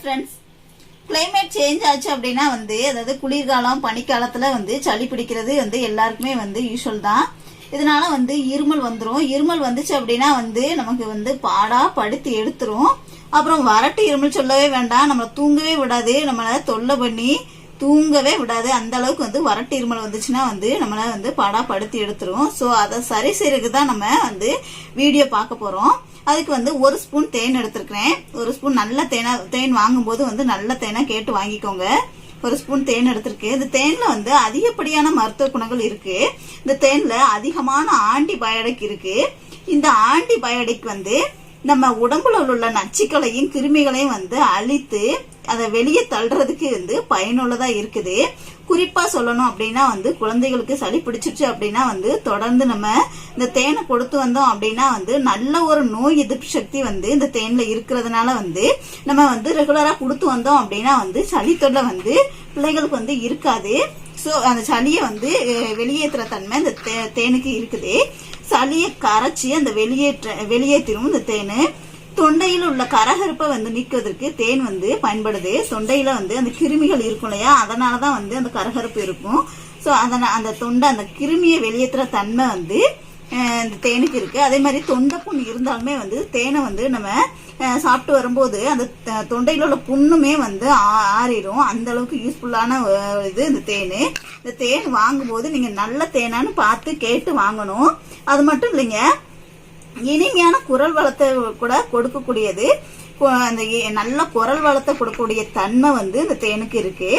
Friends, climate change ஆச்சு அப்படின்னா அதாவது குளிர்காலம் பனிக்காலத்துல சளி பிடிக்கிறது எல்லாருக்குமே யூஸ்வல் தான். இதனால இருமல் வந்துடும். இருமல் வந்துச்சு அப்படின்னா நமக்கு பாடா படுத்தி எடுத்துரும். அப்புறம் வறட்டு இருமல் சொல்லவே வேண்டாம், நம்மளை தூங்கவே விடாது, நம்மளை தொல்லை பண்ணி தூங்கவே விடாது. அந்த அளவுக்கு வறட்டு இருமல் வந்துச்சுன்னா நம்மளை பாடா படுத்தி எடுத்துரும். ஸோ அதை சரி செய்யறதுக்கு தான் நம்ம வீடியோ பார்க்க போறோம். அதுக்கு ஒரு ஸ்பூன் தேன் எடுத்திருக்கிறேன். ஒரு ஸ்பூன் நல்ல தேன் வாங்கும்போது நல்ல தேனை கேட்டு வாங்கிக்கோங்க. ஒரு ஸ்பூன் தேன் எடுத்திருக்கு. இந்த தேன்ல அதிகப்படியான மருத்துவ குணங்கள் இருக்கு. இந்த தேன்ல அதிகமான ஆன்டிபயோட்டிக் இருக்கு. இந்த ஆன்டிபயோட்டிக் நம்ம உடம்புல உள்ள நச்சுக்களையும் கிருமிகளையும் அழித்து அதை வெளியே தள்ளுறதுக்கு பயனுள்ளதா இருக்குது. குறிப்பா சொல்லணும் அப்படின்னா குழந்தைகளுக்கு சளி பிடிச்சிருச்சு அப்படின்னா தொடர்ந்து நம்ம இந்த தேனை கொடுத்து வந்தோம் அப்படின்னா நல்ல ஒரு நோய் எதிர்ப்பு சக்தி இந்த தேன்ல இருக்கிறதுனால நம்ம ரெகுலரா கொடுத்து வந்தோம் அப்படின்னா சளி தொல்லை பிள்ளைகளுக்கு இருக்காது. ஸோ அந்த சளியை வெளியேற்றுற தன்மை இந்த தேனுக்கு இருக்குது. சளியை கரைச்சி அந்த வெளியேற்றிடும் இந்த தேனு. தொண்டையில் உள்ள கரகரப்பை நீக்குவதற்கு தேன் பயன்படுது. தொண்டையில அந்த கிருமிகள் இருக்கும் இல்லையா, அதனாலதான் அந்த கரகரப்பு இருக்கும். ஸோ அந்த தொண்டை அந்த கிருமியை வெளியேற்றுற தன்மை இந்த தேனுக்கு இருக்கு. அதே மாதிரி தொண்டை புண் இருந்தாலுமே தேனை நம்ம சாப்பிட்டு வரும்போது அந்த தொண்டையில உள்ள புண்ணுமே ஆறிடும். அந்த அளவுக்கு யூஸ்ஃபுல்லான இது இந்த தேன். இந்த தேன் வாங்கும்போது நீங்க நல்ல தேனான்னு பார்த்து கேட்டு வாங்கணும். அது மட்டும் இல்லைங்க, இனிமையான குரல் வளத்தை கூட கொடுக்கக்கூடியது. அந்த நல்ல குரல் வளத்தை கொடுக்கக்கூடிய தன்மை இந்த தேனுக்கு இருக்கு.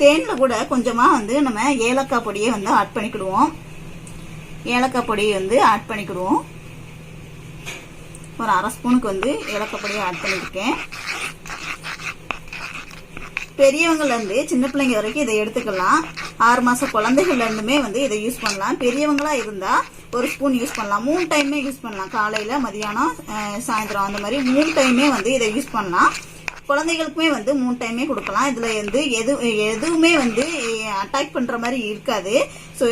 தேன்ல கூட கொஞ்சமா நம்ம ஏலக்காய் பொடியை ஆட் பண்ணிக்கிடுவோம். ஏலக்காய் பொடியை ஆட் பண்ணிக்கிடுவோம். ஒரு அரை ஸ்பூனுக்கு ஏலக்காய் பொடியை ஆட் பண்ணிருக்கேன். பெரியவங்கல இருந்து சின்ன பிள்ளைங்க வரைக்கும் இதை எடுத்துக்கலாம். 6 மாச குழந்தைகள்ல இருந்துமே இதை யூஸ் பண்ணலாம். பெரியவங்களா இருந்தா ஒரு ஸ்பூன் யூஸ் பண்ணலாம். 3 டைமே யூஸ் பண்ணலாம். காலையில, மதியானம், சாயந்தரம் அந்த மாதிரி 3 டைமே இதை யூஸ் பண்ணலாம். குழந்தைகளுக்குமே 3 டைமே கொடுக்கலாம். இதுல எதுவுமே அட்டாக் பண்ற மாதிரி இருக்காது. ஸோ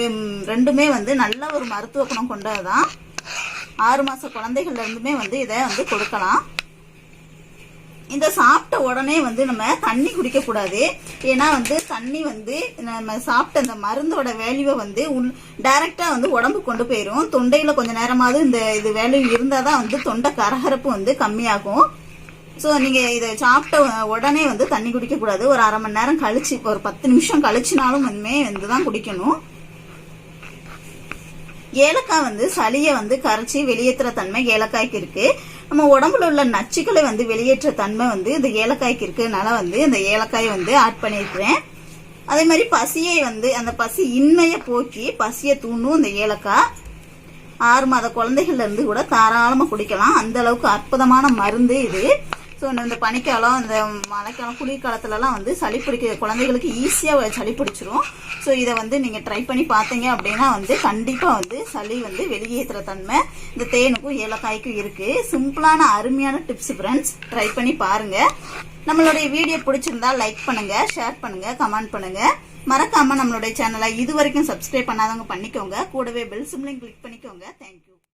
ரெண்டுமே நல்ல ஒரு மருத்துவ குணம் கொண்டதுதான். 6 மாச குழந்தைகள்ல இருந்துமே இதை கொடுக்கலாம். இந்த சாப்பிட்ட உடனே நம்ம தண்ணி குடிக்க கூடாது. ஏன்னா தண்ணி நம்ம சாப்பிட்ட அந்த மருந்தோட வேல்யூவை டைரக்டா உடம்பு கொண்டு போயிரும். தொண்டையில கொஞ்ச நேரமாவது இது வேல்யூ இருந்தாதான் தொண்டை கரகரப்பு கம்மியாகும். ஸோ நீங்க இதை சாப்பிட்ட உடனே தண்ணி குடிக்க கூடாது. ஒரு அரை மணி நேரம் கழிச்சு, ஒரு 10 நிமிஷம் கழிச்சுனாலும் தான் குடிக்கணும். ஏலக்காய் சளியை கரைச்சி வெளியேற்றுற தன்மை ஏலக்காய்க்கு இருக்கு. நம்ம உடம்புல உள்ள நச்சுக்களை வெளியேற்ற தன்மை இந்த ஏலக்காய்க்கு இருக்குனால இந்த ஏலக்காயை ஆட் பண்ணிருக்கிறேன். அதே மாதிரி பசியை அந்த பசி இன்மையை போக்கி பசியை தூண்டும் இந்த ஏலக்காய். 6 மாத குழந்தைகள்ல இருந்து கூட தாராளமா குடிக்கலாம். அந்த அளவுக்கு அற்புதமான மருந்து இது. ஸோ இந்த பனிக்காலம், இந்த மழைக்காலம், குளிர்காலத்துலலாம் சளி பிடிக்க குழந்தைகளுக்கு ஈஸியா சளி பிடிச்சிரும். ஸோ இதை நீங்க ட்ரை பண்ணி பார்த்தீங்க அப்படின்னா கண்டிப்பா சளி வெளியேற்றுற தன்மை இந்த தேனுக்கும் ஏலக்காய்க்கும் இருக்கு. சிம்பிளான அருமையான டிப்ஸ் ஃப்ரெண்ட்ஸ், ட்ரை பண்ணி பாருங்க. நம்மளுடைய வீடியோ பிடிச்சிருந்தா லைக் பண்ணுங்க, ஷேர் பண்ணுங்க, கமெண்ட் பண்ணுங்க. மறக்காம நம்மளுடைய சேனலை இது வரைக்கும் சப்ஸ்கிரைப் பண்ணாதவங்க பண்ணிக்கோங்க. கூடவே பெல் சிம்லையும் கிளிக் பண்ணிக்கோங்க. தேங்க்யூ.